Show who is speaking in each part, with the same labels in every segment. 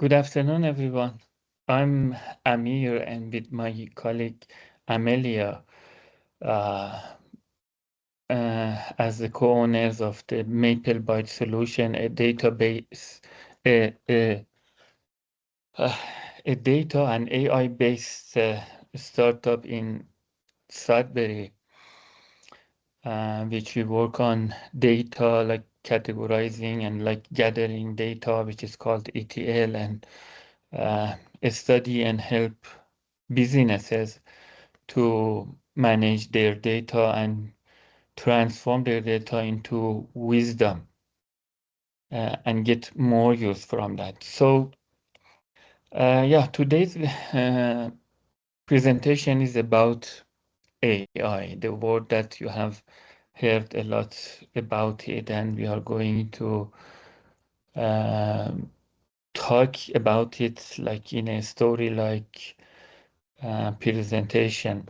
Speaker 1: Good afternoon, everyone. I'm Amir, and with my colleague Amelia, uh, as the co-owners of the Maple Bytes Solution, a database, a, a, uh, a data and AI-based startup in Sudbury, which we work on data like categorizing and like gathering data, which is called ETL, and uh, study and help businesses to manage their data and transform their data into wisdom and get more use from that. So, yeah, today's presentation is about AI, the word that you have heard a lot about it, and we are going to um, talk about it like in a story like presentation.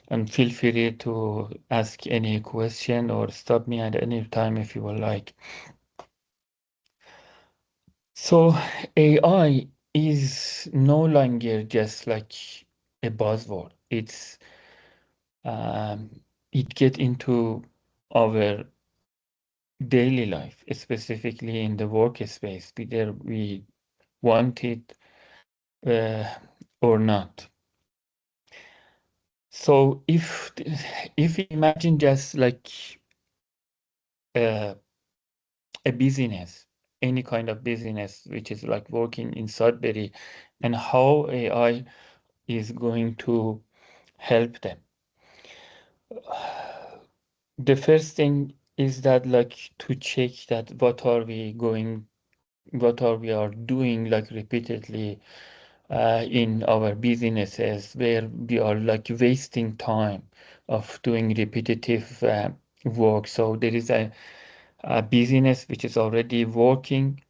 Speaker 1: And feel free to ask any question or stop me at any time if you would like. So AI is no longer just like a buzzword. It get into our daily life, specifically in the workspace, whether we want it uh, or not. So if we imagine just like uh, a business, any kind of business, which is like working in Sudbury, and how AI is going to help them. The first thing is that like to check that what are we are doing like repeatedly in our businesses where we are like wasting time of doing repetitive work. So there is a business which is already working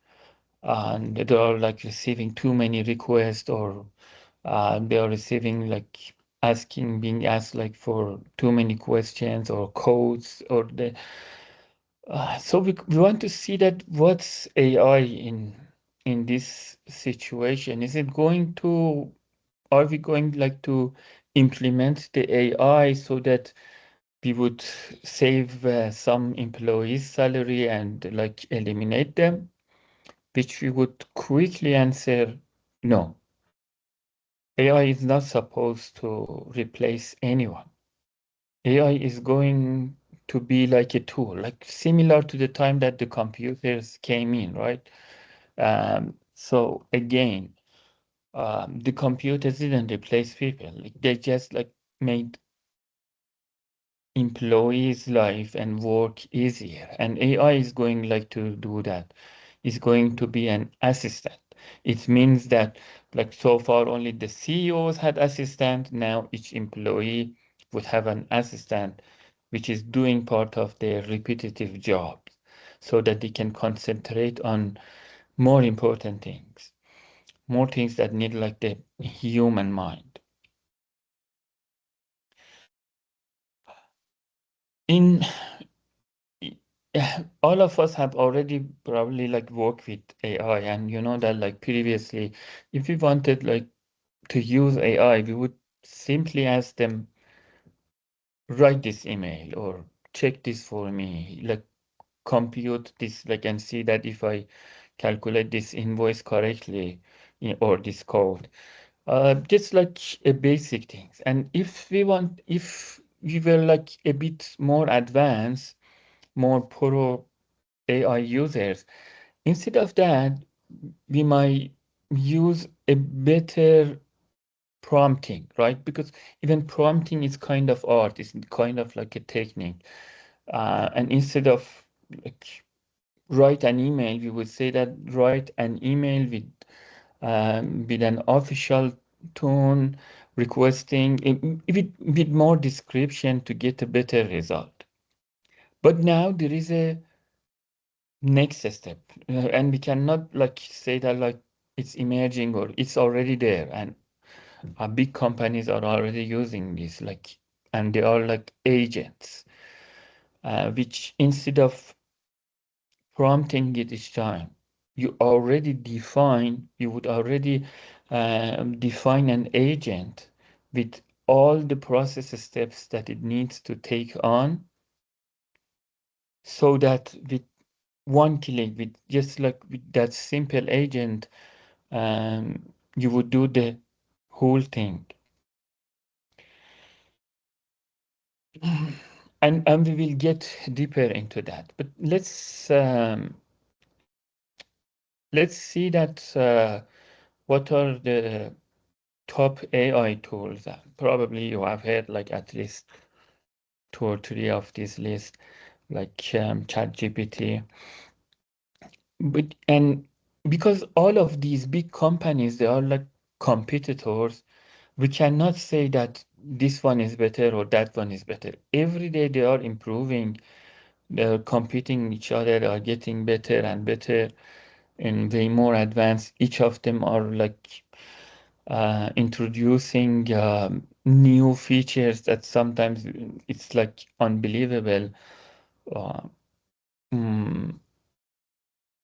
Speaker 1: and they are like receiving too many requests or they are receiving like being asked like for too many questions or codes or the so we want to see that what's AI in this situation. Is it going to are we going like to implement the AI so that we would save some employees salary and like eliminate them, which we would quickly answer no. AI is not supposed to replace anyone. AI is going to be like a tool, like similar to the time that the computers came in, right? So again, the computers didn't replace people. Like, they just like made employees' life and work easier. And AI is going like to do that. It's going to be an assistant. It means that like so far only the CEOs had assistant. Now each employee would have an assistant, which is doing part of their repetitive jobs so that they can concentrate on more important things, more things that need like the human mind. In all of us have already probably like worked with AI, and you know that like previously, if we wanted like to use AI, we would simply ask them, write this email or check this for me, like compute this, like and see that if I calculate this invoice correctly or this code. Just like a basic things. And if we were like a bit more advanced, more pro AI users, instead of that, we might use a better prompting, right? Because even prompting is kind of art, it's kind of like a technique. And instead of like write an email, we would say that write an email with an official tone, requesting with more description to get a better result. But now there is a next step, and we cannot like say that like it's emerging or it's already there, and big companies are already using this, like, and they are like agents, which instead of prompting it each time. you would already define an agent with all the process steps that it needs to take on, so that with one click, with just like with that simple agent, you would do the whole thing. And we will get deeper into that. But let's see that what are the top AI tools. Probably you have heard like at least two or three of this list, like ChatGPT. But and because all of these big companies, they are like competitors, we cannot say that this one is better or that one is better. Every day they are improving, they're competing each other, they are getting better and better and way more advanced. Each of them are like introducing new features that sometimes it's like unbelievable. Uh, mm,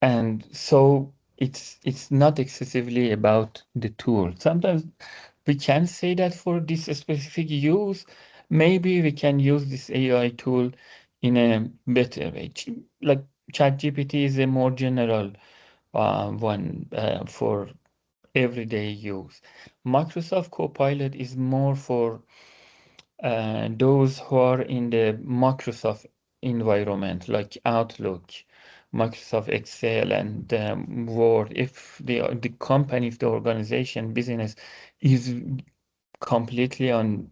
Speaker 1: and so it's not excessively about the tool. Sometimes we can say that for this specific use, maybe we can use this AI tool in a better way. Like ChatGPT is a more general one for everyday use. Microsoft Copilot is more for those who are in the Microsoft environment, like Outlook, Microsoft Excel, and Word. If the company, if the organization, business is completely on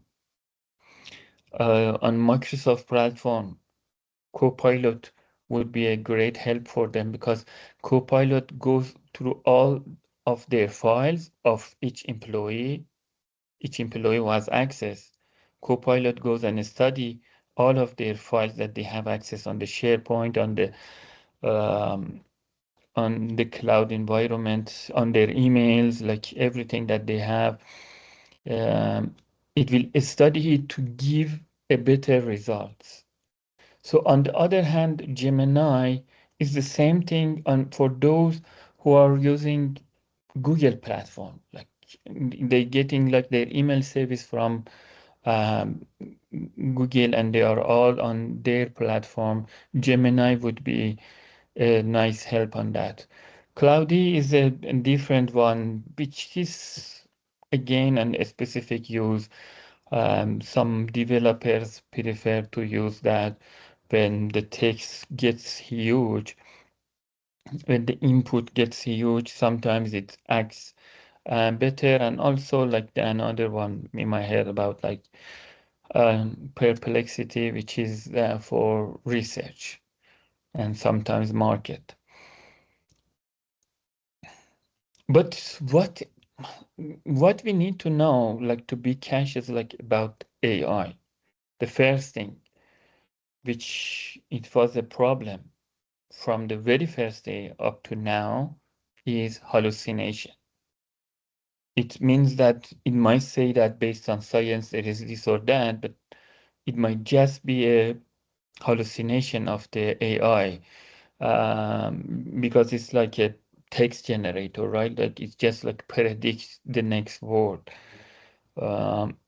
Speaker 1: Microsoft platform, Copilot would be a great help for them, because Copilot goes through all of their files of each employee who has access. Copilot goes and study all of their files that they have access on the SharePoint, um, on the cloud environment, on their emails, like everything that they have. Um, it will study it to give a better results. So on the other hand, Gemini is the same thing for those who are using Google platform. Like they getting like their email service from um, Google, and they are all on their platform. Gemini would be a nice help on that. Cloudy is a different one, which is again a specific use. Some developers prefer to use that when the text gets huge, when the input gets huge, sometimes it acts better. And also like another one in my head about like perplexity, which is for research and sometimes market. But what we need to know, like to be cautious, like about AI, the first thing, which it was a problem from the very first day up to now, is hallucination. It means that it might say that based on science there is this or that, but it might just be a hallucination of the AI, because it's like a text generator, right? Like it just like predicts the next word.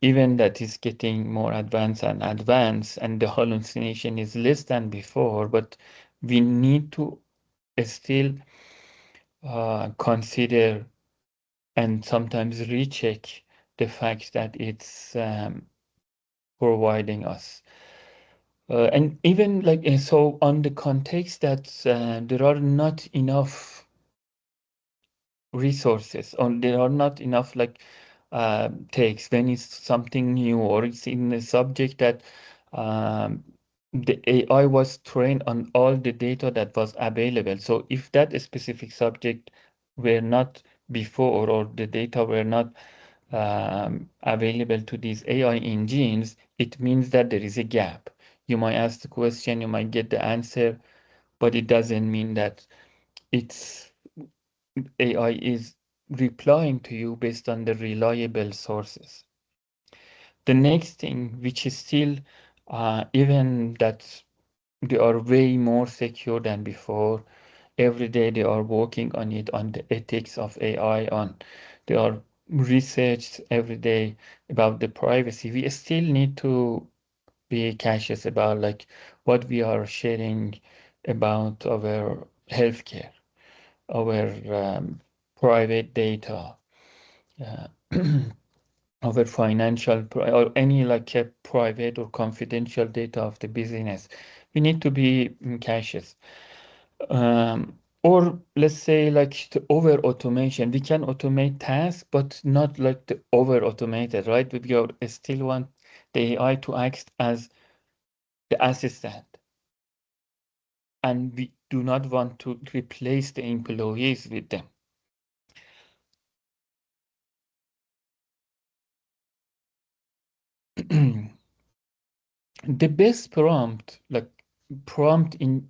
Speaker 1: Even that is getting more advanced and advanced, and the hallucination is less than before, but we need to still consider and sometimes recheck the fact that it's providing us. And even like so on the context that there are not enough resources, or there are not enough like takes when it's something new or it's in a subject that um, the AI was trained on all the data that was available. So if that specific subject were not before, or the data were not available to these AI engines, it means that there is a gap. You might ask the question, you might get the answer, but it doesn't mean that it's AI is replying to you based on the reliable sources. The next thing, which is still even that they are way more secure than before, every day they are working on it, on the ethics of AI, on they are research every day about the privacy. We still need to be cautious about like what we are sharing about our healthcare, our private data, uh, our financial or any like private or confidential data of the business. We need to be cautious. Or let's say like the over automation. We can automate tasks, but not like the over automated, right? Still want the AI to act as the assistant, and we do not want to replace the employees with them. The best prompt, like prompt in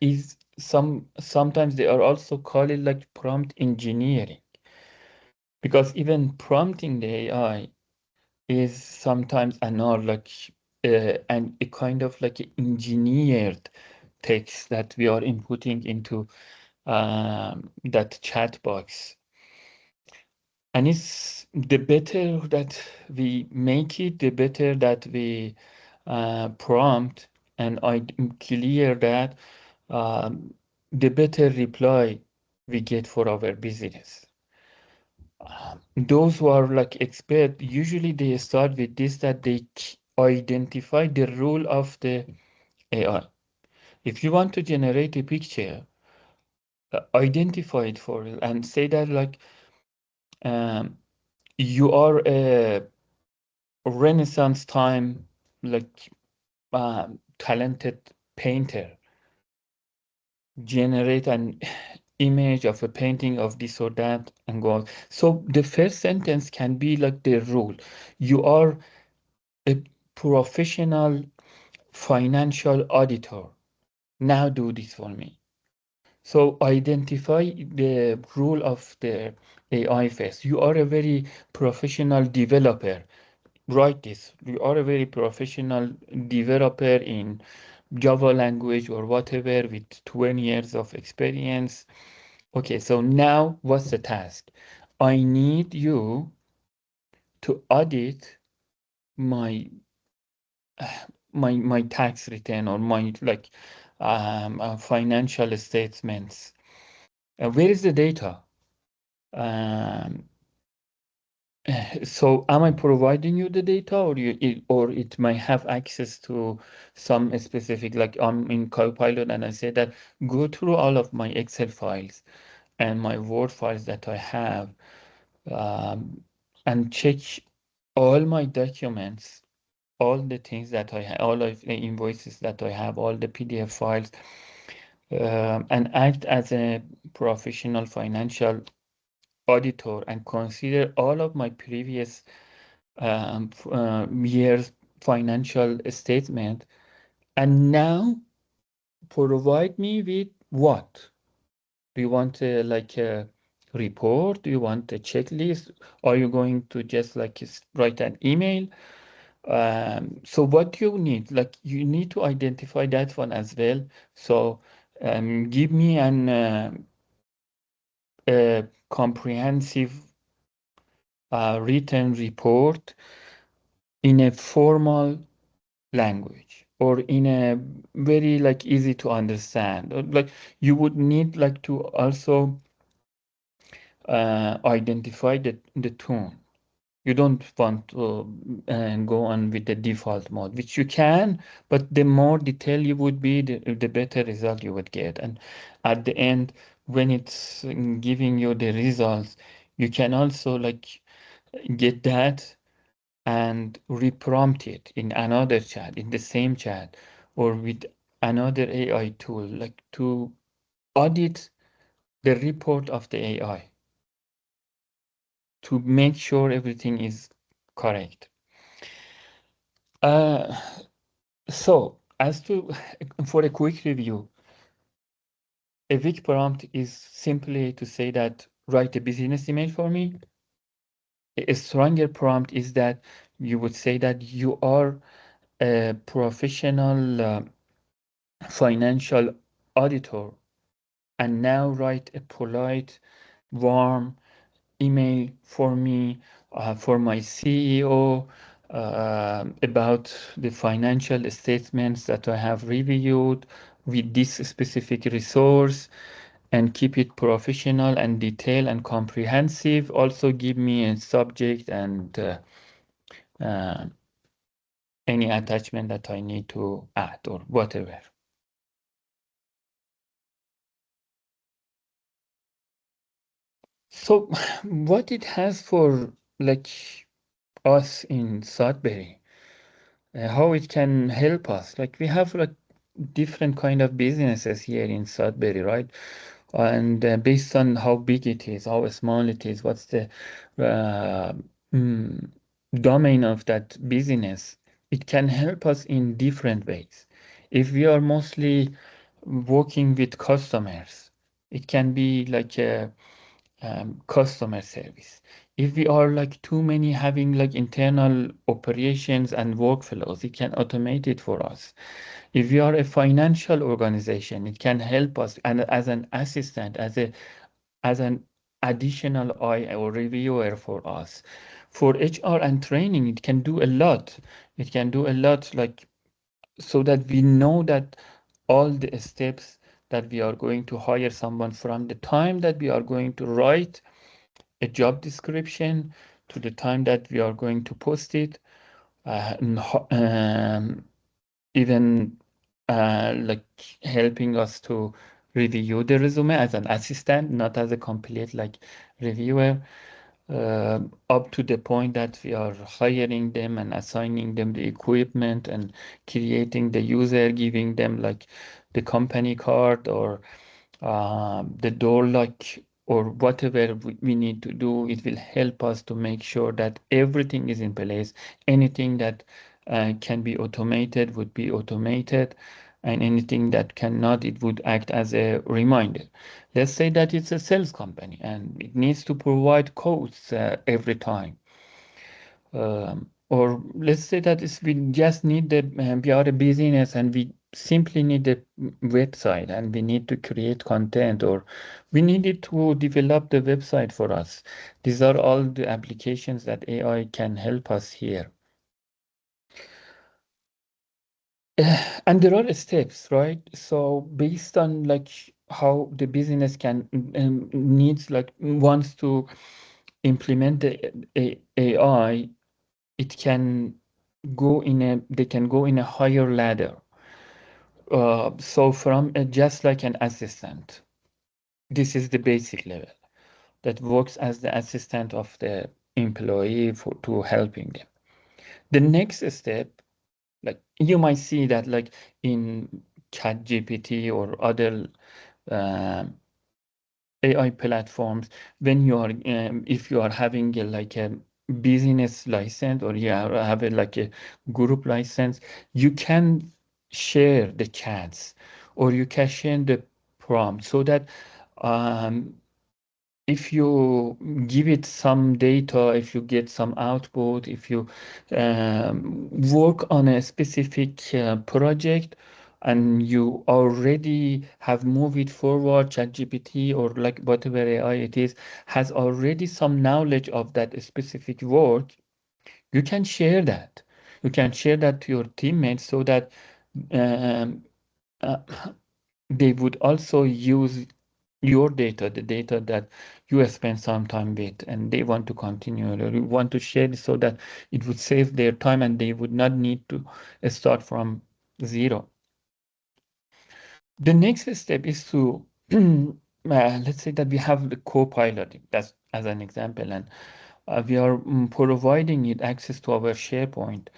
Speaker 1: is sometimes they are also call it like prompt engineering, because even prompting the AI is sometimes an or like and a kind of like engineered text that we are inputting into that chat box. And it's the better that we make it, the better that we prompt and I clear that, the better reply we get for our business. Those who are like expert, usually they start with this that they identify the role of the AI. If you want to generate a picture, identify it for it and say that like um, you are a Renaissance time like talented painter. Generate an image of a painting of this or that and go on. So the first sentence can be like the rule. You are a professional financial auditor. Now do this for me. So identify the rule of the AI first. You are a very professional developer. Write this. You are a very professional developer in Java language or whatever with 20 years of experience. Okay, so now what's the task? I need you to audit my my tax return or my like financial statements. Where is the data? Um, so am I providing you the data, or or it might have access to some specific, like I'm in Copilot and I say that go through all of my Excel files and my Word files that I have, um, and check all my documents, all the things that I have, all of the invoices that I have, all the PDF files, and act as a professional financial auditor and consider all of my previous year's financial statement, and now provide me with what? Do you want like a report? Do you want a checklist? Are you going to just like write an email? So what do you need? Like you need to identify that one as well. So give me a comprehensive written report in a formal language or in a very like easy to understand. Or, like you would need like to also identify the tone. You don't want to go on with the default mode, which you can, but the more detail you would be, the better result you would get. And at the end, when it's giving you the results, you can also like get that and reprompt it in another chat, in the same chat, or with another AI tool, like to audit the report of the AI to make sure everything is correct. Uh, so, as to for a quick review, a weak prompt is simply to say that write a business email for me. A stronger prompt is that you would say that you are a professional financial auditor and now write a polite, warm email for me, for my CEO, about the financial statements that I have reviewed with this specific resource, and keep it professional and detailed and comprehensive. Also give me a subject and uh, any attachment that I need to add or whatever. So what it has for like us in Sudbury, how it can help us. Like we have like different kind of businesses here in Sudbury, right? And based on how big it is, how small it is, what's the uh, mm, domain of that business, it can help us in different ways. If we are mostly working with customers, it can be like a customer service. If we are like too many having like internal operations and workflows, it can automate it for us. If we are a financial organization, it can help us and as an assistant, as an additional eye or reviewer for us. For HR and training, it can do a lot. It can do a lot, like so that we know that all the steps that we are going to hire someone, from the time that we are going to write a job description to the time that we are going to post it, and even like helping us to review the resume as an assistant, not as a complete like reviewer, up to the point that we are hiring them and assigning them the equipment and creating the user, giving them like the company card or the door lock or whatever we need to do. It will help us to make sure that everything is in place. Anything that can be automated would be automated, and anything that cannot, it would act as a reminder. Let's say that it's a sales company and it needs to provide codes every time. Or let's say that we just need we are a business and we simply need a website and we need to create content, or we needed to develop the website for us. These are all the applications that AI can help us here. And there are steps, right? So based on like how the business can needs like wants to implement the AI, it can go in a they can go in a higher ladder. So from just like an assistant, this is the basic level that works as the assistant of the employee for to helping them. The next step, like you might see that like in ChatGPT or other um AI platforms, when you are if you are having like a business license or have a, like a group license, you can share the chats or you can share the prompt so that um, if you give it some data, if you get some output, if you work on a specific project and you already have moved it forward, ChatGPT or like whatever AI it is, has already some knowledge of that specific work, you can share that. You can share that to your teammates so that um, uh, they would also use your data, the data that you have spent some time with, and they want to continue or you want to share it so that it would save their time and they would not need to start from 0. The next step is to let's say that we have the co-pilot, that's as an example, and we are providing it access to our SharePoint,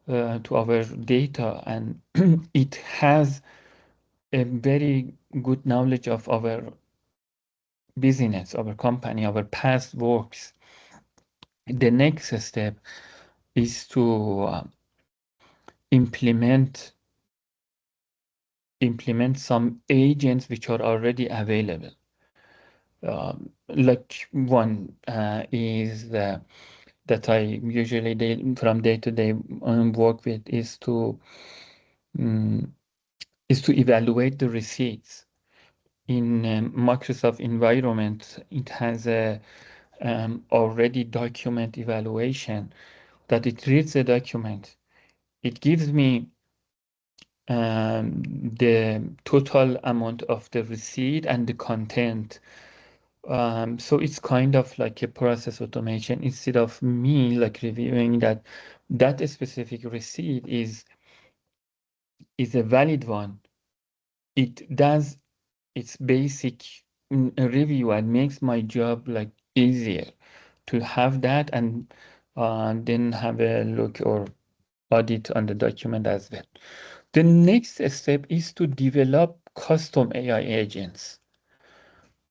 Speaker 1: to our data, and it has a very good knowledge of our business, our company, our past works. The next step is to implement implement some agents which are already available. Like one is that I usually from day to day work with um, is to evaluate the receipts. in Microsoft environment, it has a already document evaluation that it reads the document. It gives me the total amount of the receipt and the content. So it's kind of like a process automation instead of me like reviewing that specific receipt is a valid one. It does its basic review and makes my job like easier to have that and then have a look or audit on the document as well. The next step is to develop custom AI agents.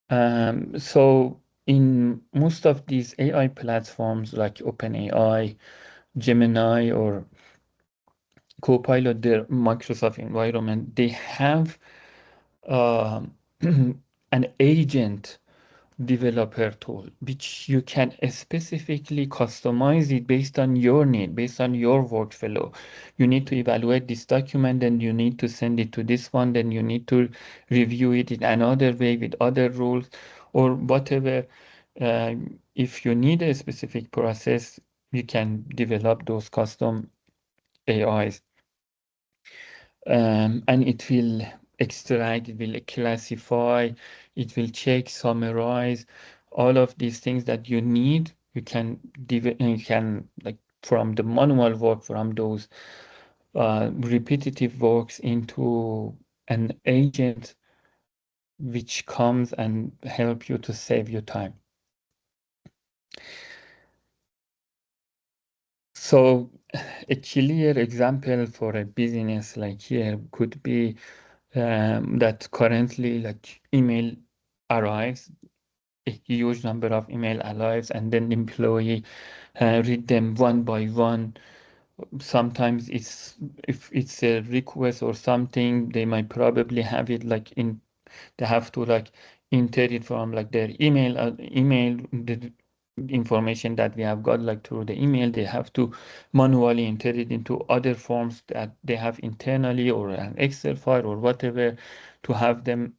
Speaker 1: So in most of these AI platforms like OpenAI, Gemini, or Copilot, their Microsoft environment, they have um, an agent developer tool, which you can specifically customize it based on your need, based on your workflow. You need to evaluate this document, then you need to send it to this one, then you need to review it in another way with other rules or whatever. If you need a specific process, you can develop those custom AIs, and it will extract, it will classify, it will check, summarize all of these things that you need. You can like from the manual work, from those repetitive works into an agent which comes and help you to save your time. So a clear example for a business like here could be that currently like email arrives, a huge number of email arrives, and then employee read them one by one. Sometimes if it's a request or something, they might probably have it like they have to like enter it from like their email, the information that we have got like through the email. They have to manually enter it into other forms that they have internally or an Excel file or whatever to have them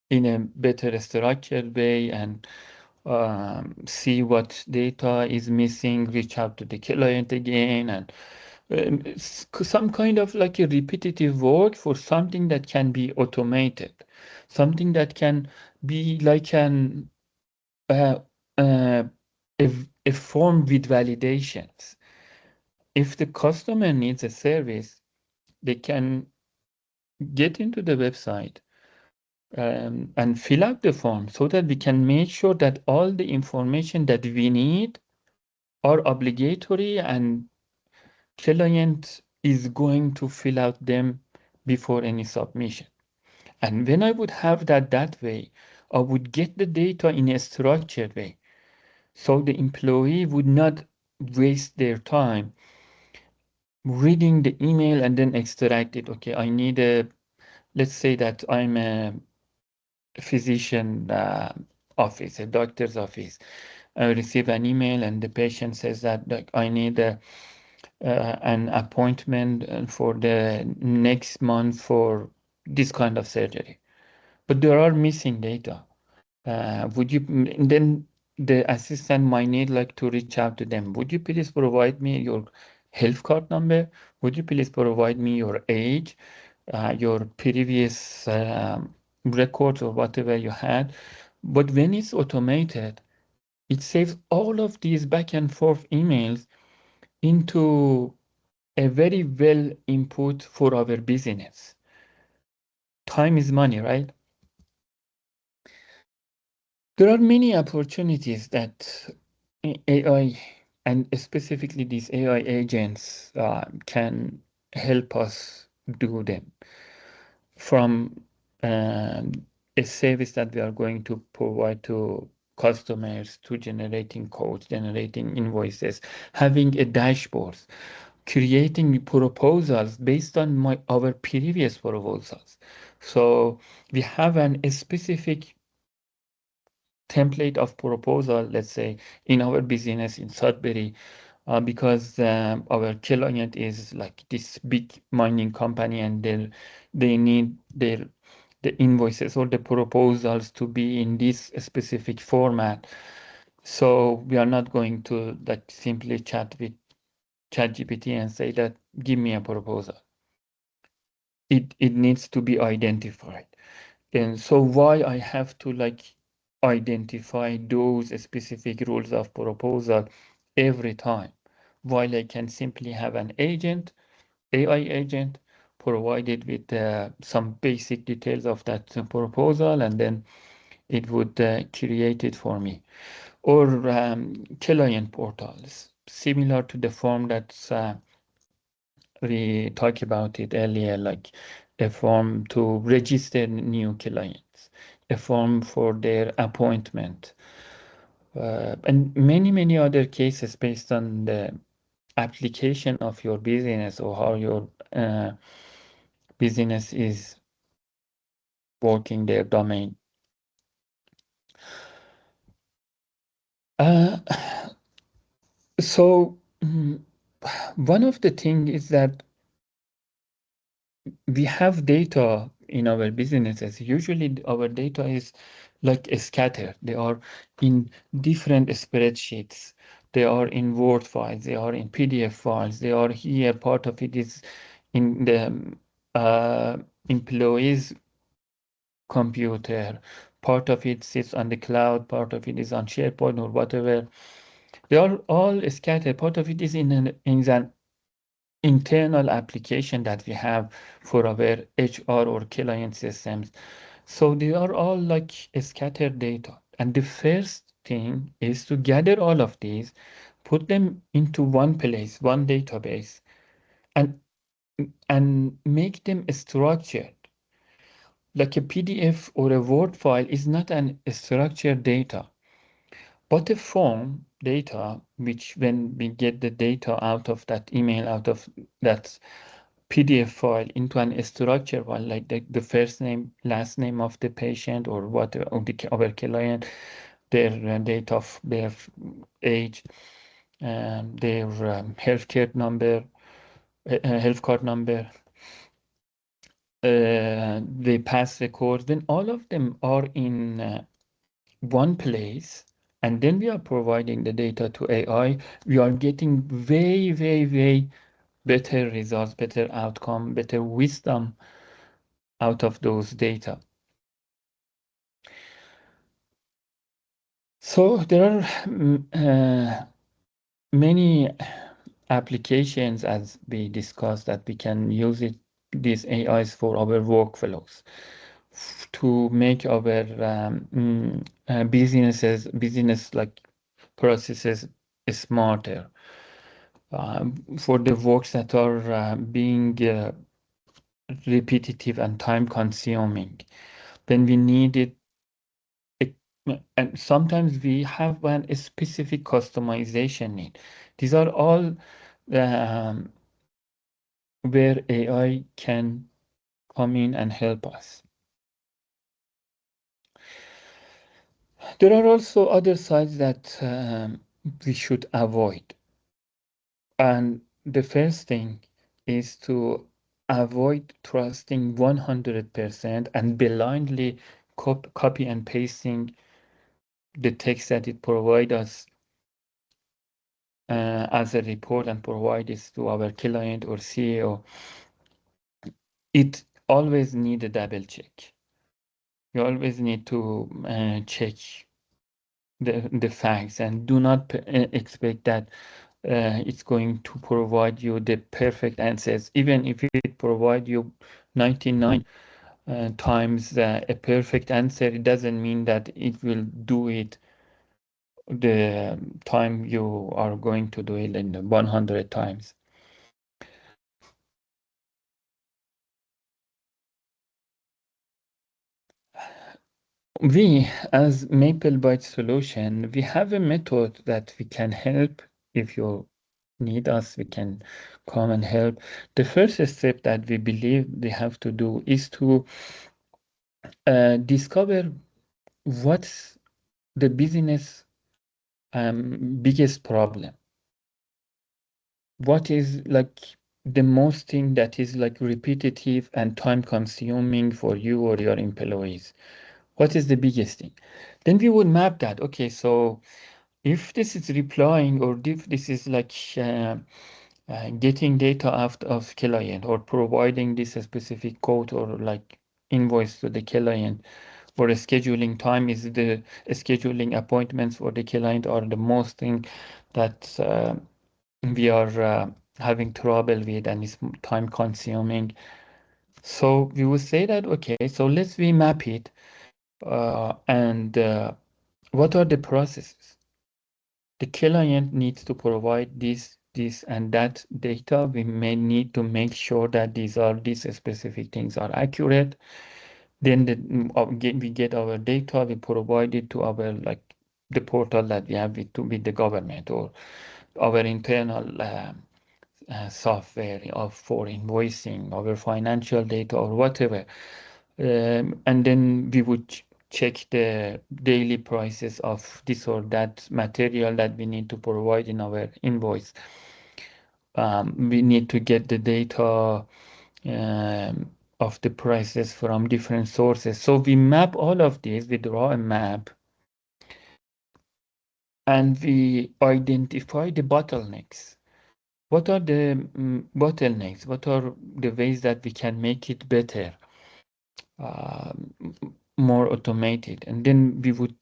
Speaker 1: in a better structured way and see what data is missing, reach out to the client again, and some kind of like a repetitive work for something that can be automated, something that can be like uh, uh, a form with validations. If the customer needs a service, they can get into the website and fill out the form so that we can make sure that all the information that we need are obligatory and client is going to fill out them before any submission. And when I would have that way, I would get the data in a structured way. So the employee would not waste their time reading the email and then extract it. Okay, let's say that I'm a physician office, a doctor's office. I receive an email and the patient says that like, I need an appointment for the next month for this kind of surgery. But there are missing data. Then the assistant might need like to reach out to them. Would you please provide me your health card number? Would you please provide me your age, your previous records or whatever you had? But when it's automated, it saves all of these back and forth emails into a very well input for our business. Time is money, right? There are many opportunities that AI and specifically these AI agents can help us do them from a service that we are going to provide to customers to generating codes, generating invoices, having a dashboard, creating proposals based on our previous proposals. So we have a specific template of proposal, let's say, in our business in Sudbury, because our client is like this big mining company and they need their the invoices or the proposals to be in this specific format. So we are not going to like simply chat with ChatGPT and say that give me a proposal. It needs to be identified. And so why I have to like identify those specific rules of proposal every time, while I can simply have an agent, AI agent, provided with some basic details of that proposal, and then it would create it for me. Or client portals, similar to the form that's we talked about it earlier, like a form to register new clients, a form for their appointment, and many, many other cases based on the application of your business or how your business is working their domain. Uh, so one of the things is that we have data in our businesses. Usually our data is like scattered. They are in different spreadsheets. They are in Word files. They are in PDF files. They are here. Part of it is in the employees' computer. Part of it sits on the cloud. Part of it is on SharePoint or whatever. They are all scattered. Part of it is in an internal application that we have for our HR or client systems. So they are all like scattered data. And the first thing is to gather all of these, put them into one place, one database, and make them structured. Like a PDF or a Word file is not an structured data, but a form data, which when we get the data out of that email, out of that PDF file into an structured one, like the first name, last name of the patient or what of our client, their date of birth, age, their healthcare number, health card number, the pass records. Then all of them are in one place, and then we are providing the data to AI. We are getting way, way, way better results, better outcome, better wisdom out of those data. So there are many applications, as we discussed, that we can use these AIs for our workflows to make our business like processes smarter, for the works that are being repetitive and time consuming. When we need it, and sometimes we have one specific customization need. These are all um, where AI can come in and help us. There are also other sides that we should avoid. And the first thing is to avoid trusting 100% and blindly copy and pasting the text that it provides us as a report and provide it to our client or CEO. It always need a double check. You always need to check the facts, and do not expect that it's going to provide you the perfect answers. Even if it provide you 99 times a perfect answer, it doesn't mean that it will do it the time you are going to do it in 100 times. We, as Maple Bytes Solution, we have a method that we can help. If you need us, we can come and help. The first step that we believe we have to do is to discover what's the business biggest problem. What is like the most thing that is like repetitive and time consuming for you or your employees? What is the biggest thing? Then we would map that. Okay, so if this is replying or if this is like getting data out of client or providing this specific code or like invoice to the client or scheduling time, is the scheduling appointments for the client are the most thing that we are having trouble with and is time consuming. So we would say that, okay, so let's remap it and what are the processes? The client needs to provide this, and that data. We may need to make sure that these specific things are accurate. Then we get our data, we provide it to our like the portal that we have with the government or our internal software of for invoicing, our financial data or whatever. And then we would check the daily prices of this or that material that we need to provide in our invoice. We need to get the data of the prices from different sources. So we map all of this, we draw a map, and we identify the bottlenecks. What are the bottlenecks? What are the ways that we can make it better, more automated? And then we would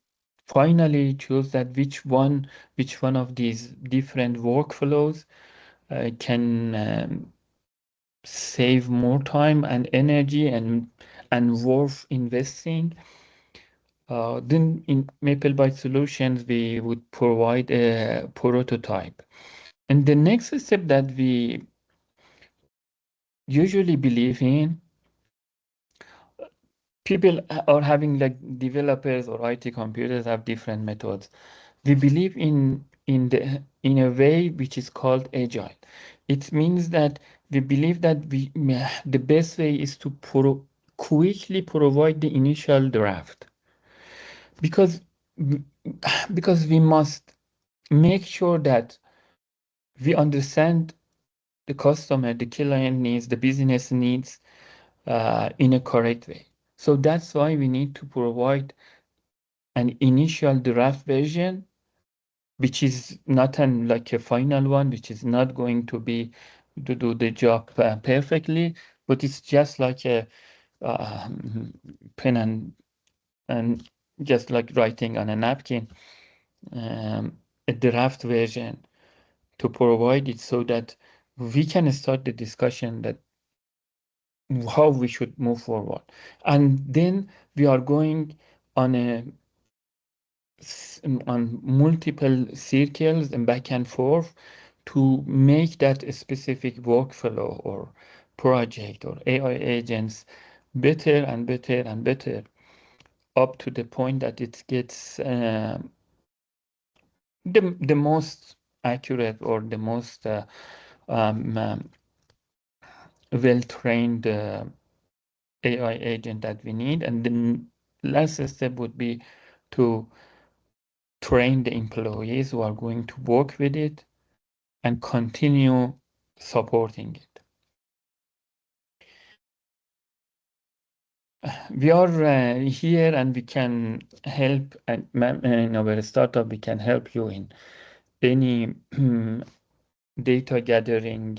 Speaker 1: finally choose that which one of these different workflows can save more time and energy and worth investing. Then in Maple Bytes Solutions, we would provide a prototype. And the next step that we usually believe in, people are having like developers or IT computers have different methods. We believe in a way which is called agile. It means that we believe that the best way is to quickly provide the initial draft because because we must make sure that we understand the customer, the client needs, the business needs in a correct way. So that's why we need to provide an initial draft version, which is not like a final one, which is not going to be to do the job perfectly, but it's just like a pen and just like writing on a napkin, a draft version to provide it so that we can start the discussion that how we should move forward. And then we are going on a on multiple circles and back and forth to make that a specific workflow or project or AI agents better and better and better up to the point that it gets the most accurate or the most um, um, well-trained AI agent that we need. And the last step would be to train the employees who are going to work with it and continue supporting it. We are here and we can help, and in our startup, we can help you in any data gathering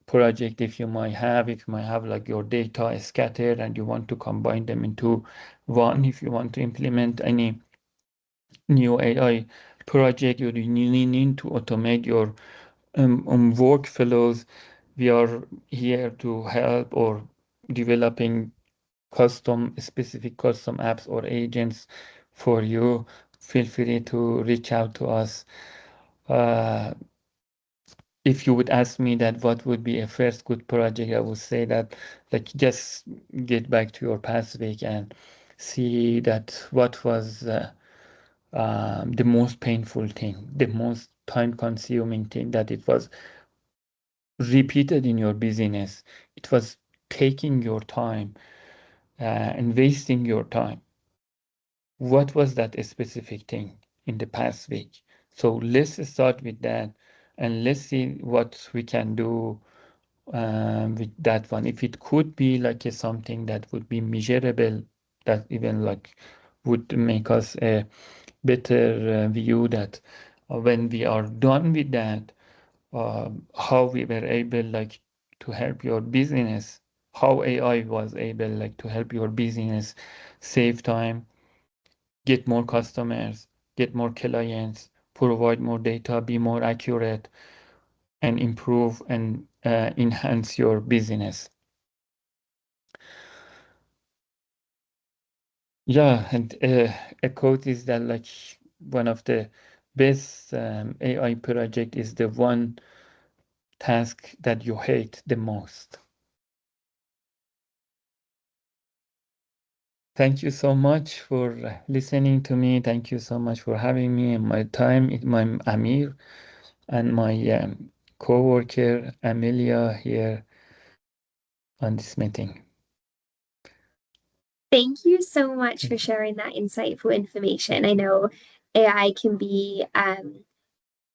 Speaker 1: project if you might have. If you might have like your data scattered and you want to combine them into one, if you want to implement any new AI project, you need to automate your workflows. We are here to help or developing specific custom apps or agents for you. Feel free to reach out to us. Uh, if you would ask me that what would be a first good project, I would say that like just get back to your past week and see that what was the most painful thing, the most time consuming thing that it was repeated in your business. It was taking your time and wasting your time. What was that specific thing in the past week? So let's start with that and let's see what we can do with that one. If it could be like something that would be measurable, that even like would make us a better view that when we are done with that, how we were able like to help your business, how AI was able like to help your business save time, get more customers, get more clients, provide more data, be more accurate, and improve and enhance your business. Yeah, and a quote is that like one of the best AI project is the one task that you hate the most. Thank you so much for listening to me. Thank you so much for having me in my time. My Amir and my co-worker Amelia here on this meeting.
Speaker 2: Thank you so much for sharing that insightful information. I know AI can be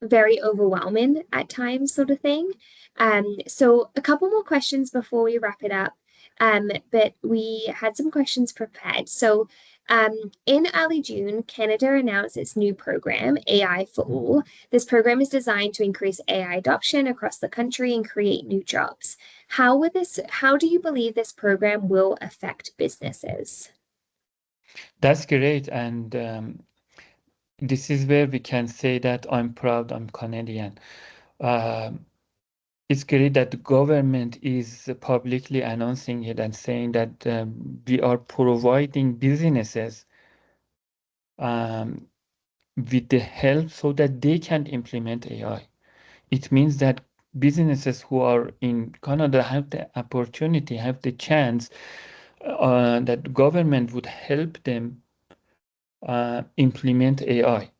Speaker 2: very overwhelming at times, sort of thing. So a couple more questions before we wrap it up. But we had some questions prepared. So in early June, Canada announced its new program, AI for All. This program is designed to increase AI adoption across the country and create new jobs. How do you believe this program will affect businesses?
Speaker 1: That's great. And this is where we can say that I'm proud I'm Canadian. Um it's great that the government is publicly announcing it and saying that we are providing businesses um, with the help so that they can implement AI. It means that businesses who are in Canada have the opportunity, have the chance that government would help them implement AI.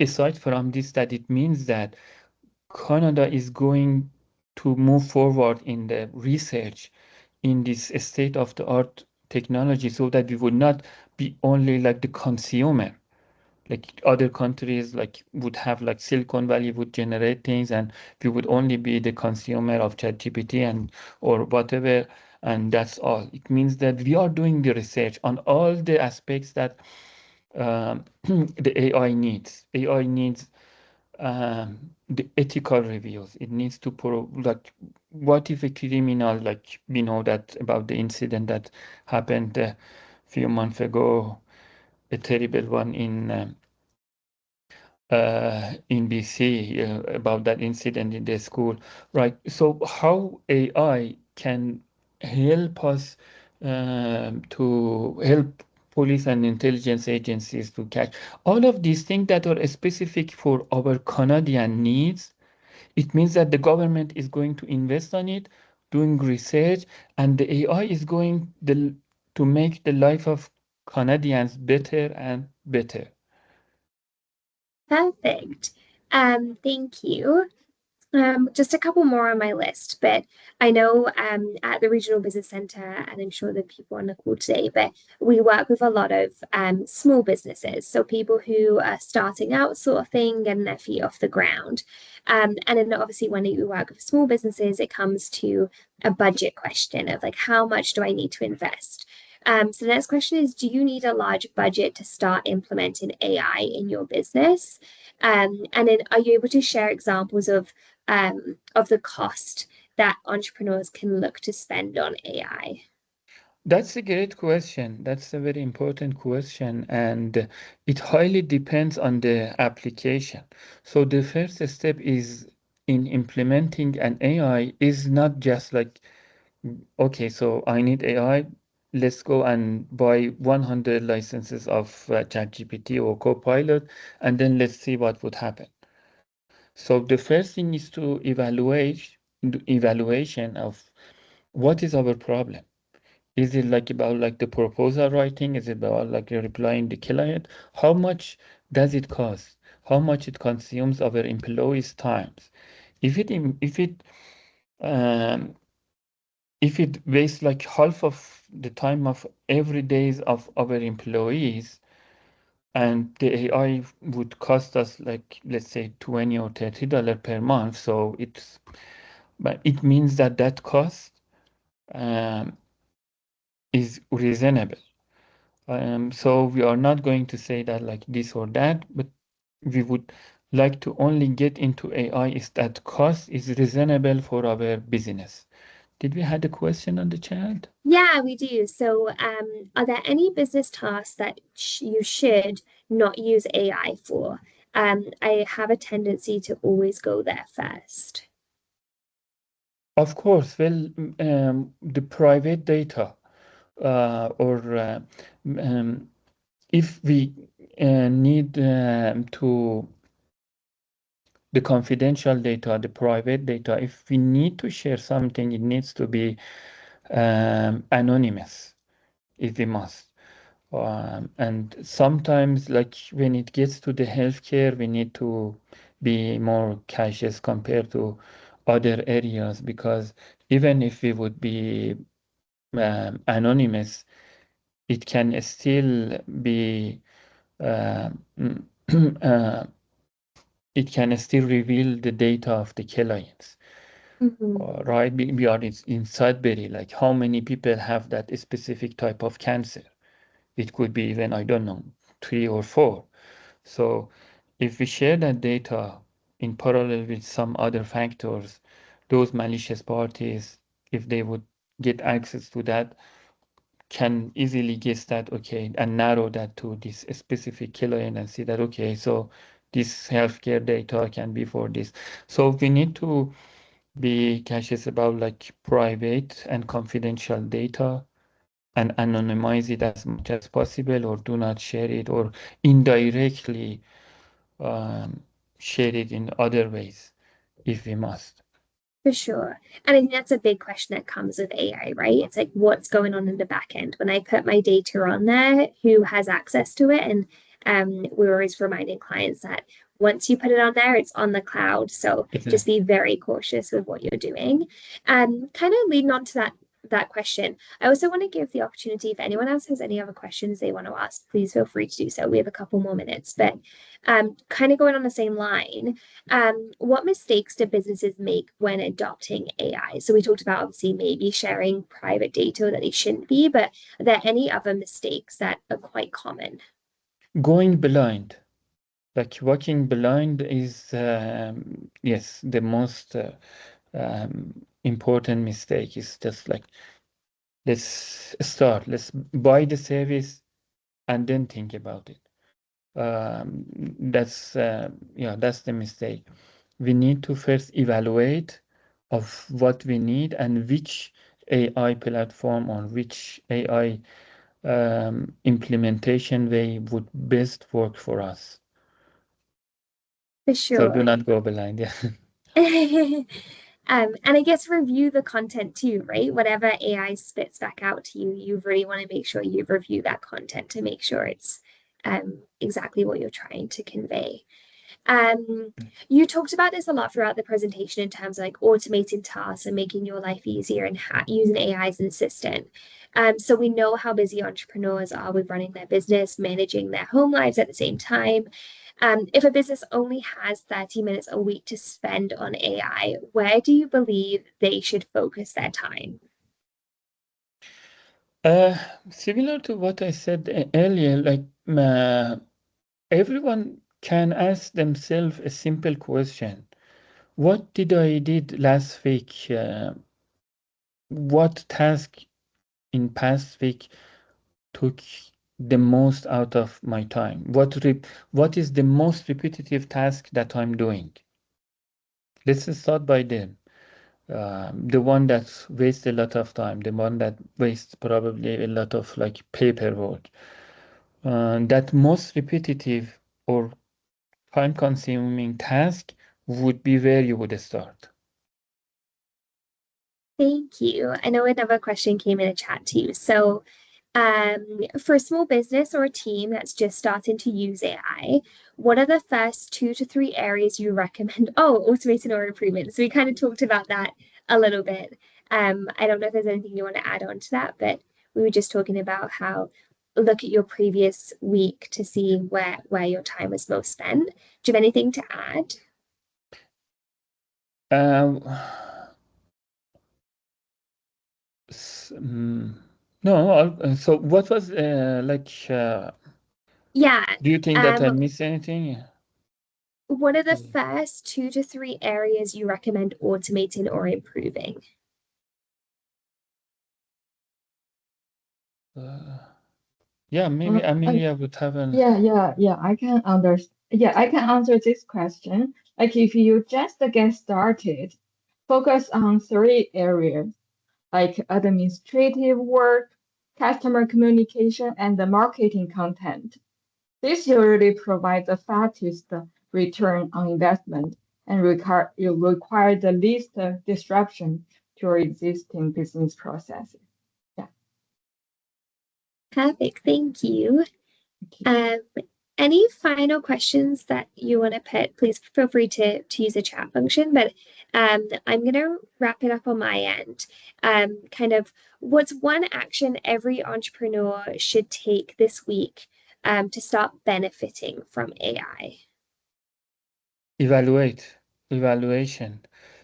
Speaker 1: Aside from this, that it means that Canada is going to move forward in the research in this state of the art technology so that we would not be only like the consumer like other countries like would have like Silicon Valley would generate things and we would only be the consumer of ChatGPT and or whatever and that's all. It means that we are doing the research on all the aspects that the AI needs. AI needs the ethical reviews. It needs to like what if a criminal like we know that about the incident that happened a few months ago, a terrible one in BC about that incident in the school, right? So how AI can help us to help police and intelligence agencies to catch all of these things that are specific for our Canadian needs. It means that the government is going to invest on it, doing research, and the AI is going to make the life of Canadians better and better.
Speaker 2: Perfect. Thank you. Just a couple more on my list, but I know at the Regional Business Centre, and I'm sure the people on the call today, but we work with a lot of small businesses, so people who are starting out, sort of thing, getting their feet off the ground. And then obviously when you work with small businesses, it comes to a budget question of like, how much do I need to invest? So the next question is, do you need a large budget to start implementing AI in your business? And then are you able to share examples of the cost that entrepreneurs can look to spend on AI?
Speaker 1: That's a great question. That's a very important question, and it highly depends on the application. So the first step is in implementing an AI is not just like, okay, so I need AI, let's go and buy 100 licenses of ChatGPT or Copilot, and then let's see what would happen. So the first thing is to evaluation of what is our problem. Is it like about like the proposal writing? Is it about like replying the client? How much does it cost? How much it consumes our employees' times? Um, if it wastes like half of the time of every days of our employees, and the AI would cost us like, let's say, $20 or $30 per month. So but it means that that cost um, is reasonable. So we are not going to say that like this or that, but we would like to only get into AI is that cost is reasonable for our business. Did we had a question on the chat?
Speaker 2: Yeah, we do. So, are there any business tasks that sh you should not use AI for? I have a tendency to always go there first.
Speaker 1: Of course, well, the private data, or if we need to the confidential data, the private data, if we need to share something, it needs to be anonymous if we must. And sometimes, like when it gets to the healthcare, we need to be more cautious compared to other areas because even if we would be anonymous, it can still be um, uh, it can still reveal the data of the clients.
Speaker 2: Hmm.
Speaker 1: Right? We are in Sudbury, like how many people have that specific type of cancer? It could be even, I don't know, three or four. So if we share that data in parallel with some other factors, those malicious parties, if they would get access to that, can easily guess that, okay, and narrow that to this specific client and see that, okay, so this healthcare data can be for this. So we need to be cautious about like private and confidential data and anonymize it as much as possible, or do not share it, or indirectly um, share it in other ways if we must.
Speaker 2: For sure. And I think that's a big question that comes with AI, right? It's like what's going on in the back end. When I put my data on there, who has access to it? And we're always reminding clients that once you put it on there, it's on the cloud. So just
Speaker 1: Exactly.
Speaker 2: be very cautious with what you're doing. Kind of leading on to that question, I also want to give the opportunity if anyone else has any other questions they want to ask, please feel free to do so. We have a couple more minutes, but kind of going on the same line. What mistakes do businesses make when adopting AI? So we talked about obviously maybe sharing private data that they shouldn't be, but are there any other mistakes that are quite common?
Speaker 1: Going blind, like walking blind is, yes, the most important mistake is just like, let's buy the service and then think about it. That's yeah, that's the mistake. We need to first evaluate of what we need and which AI platform or which AI implementation way would best work for us.
Speaker 2: For
Speaker 1: So do
Speaker 2: sure.
Speaker 1: not go blind. Yeah.
Speaker 2: And I guess review the content too, right? Whatever AI spits back out to you, you really want to make sure you review that content to make sure it's exactly what you're trying to convey. Um, you talked about this a lot throughout the presentation in terms of like automating tasks and making your life easier and using AI as an assistant. So we know how busy entrepreneurs are with running their business, managing their home lives at the same time. If a business only has 30 minutes a week to spend on AI, where do you believe they should focus their time?
Speaker 1: Uh, Similar to what I said earlier, like everyone can ask themselves a simple question. What did I did last week? What task in past week took the most out of my time? What is the most repetitive task that I'm doing? Let's start by them. The one that wastes a lot of time, the one that wastes probably a lot of like paperwork. That most repetitive or time-consuming task would be where you would start.
Speaker 2: Thank you. I know another question came in a chat too. So, for a small business or a team that's just starting to use AI, what are the first 2 to 3 areas you recommend? Oh, automation or improvement. So we kind of talked about that a little bit. I don't know if there's anything you want to add on to that, but we were just talking about how look at your previous week to see where your time was most spent. Do you have anything to add?
Speaker 1: Um, no, so what was
Speaker 2: Yeah.
Speaker 1: do you think that I
Speaker 2: Um,
Speaker 1: missed anything?
Speaker 2: what are the first 2 to 3 areas you recommend automating or improving?
Speaker 1: Uh, yeah, maybe
Speaker 3: Uh, I,
Speaker 1: Amelia would have an.
Speaker 3: yeah. I can answer this question. Like if you just get started, focus on 3 areas like administrative work, customer communication, and the marketing content. This usually provides the fastest return on investment and require the least disruption to your existing business processes. Yeah,
Speaker 2: Perfect. Thank you.
Speaker 3: okay.
Speaker 2: Um, any final questions that you want to put, please feel free to use the chat function. But I'm going to wrap it up on my end. Kind of what's one action every entrepreneur should take this week to start benefiting from AI?
Speaker 1: Evaluate, evaluation.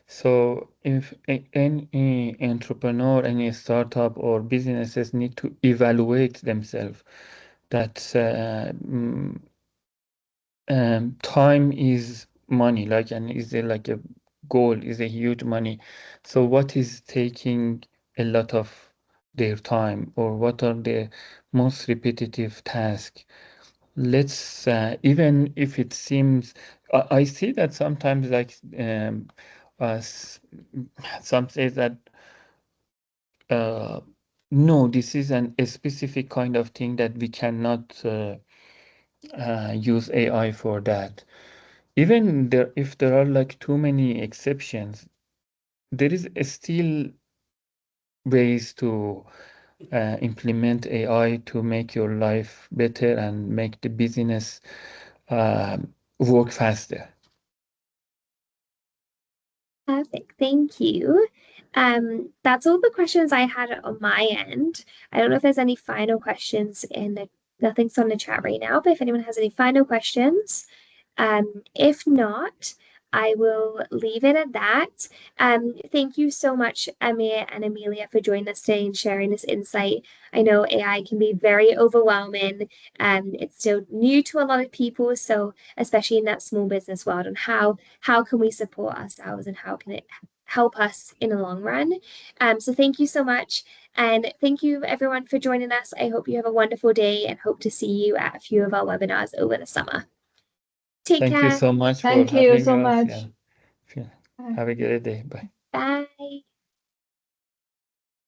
Speaker 1: So if any entrepreneur, any startup or businesses need to evaluate themselves, that time is money, like, and is a, like a goal is a huge money. So what is taking a lot of their time, or what are the most repetitive tasks? Let's even if it seems, I see that sometimes like uh, s- some say that uh, no, this is a specific kind of thing that we cannot use AI for that. Even there, if there are like too many exceptions, there is still ways to implement AI to make your life better and make the business work faster.
Speaker 2: Perfect. Thank you. That's all the questions I had on my end. I don't know if there's any final questions in the nothing's on the chat right now, but if anyone has any final questions, if not, I will leave it at that. Thank you so much, Amir and Amelia, for joining us today and sharing this insight. I know AI can be very overwhelming, and it's still new to a lot of people, so especially in that small business world, and how can we support ourselves and how can it help us in the long run. So thank you so much. And thank you everyone for joining us. I hope you have a wonderful day and hope to see you at a few of our webinars over the summer. Take
Speaker 1: Thank you
Speaker 2: care.
Speaker 1: so much for
Speaker 3: Thank you
Speaker 1: having
Speaker 3: so
Speaker 1: us.
Speaker 3: much.
Speaker 1: Yeah. Have a great day. Bye.
Speaker 2: Bye.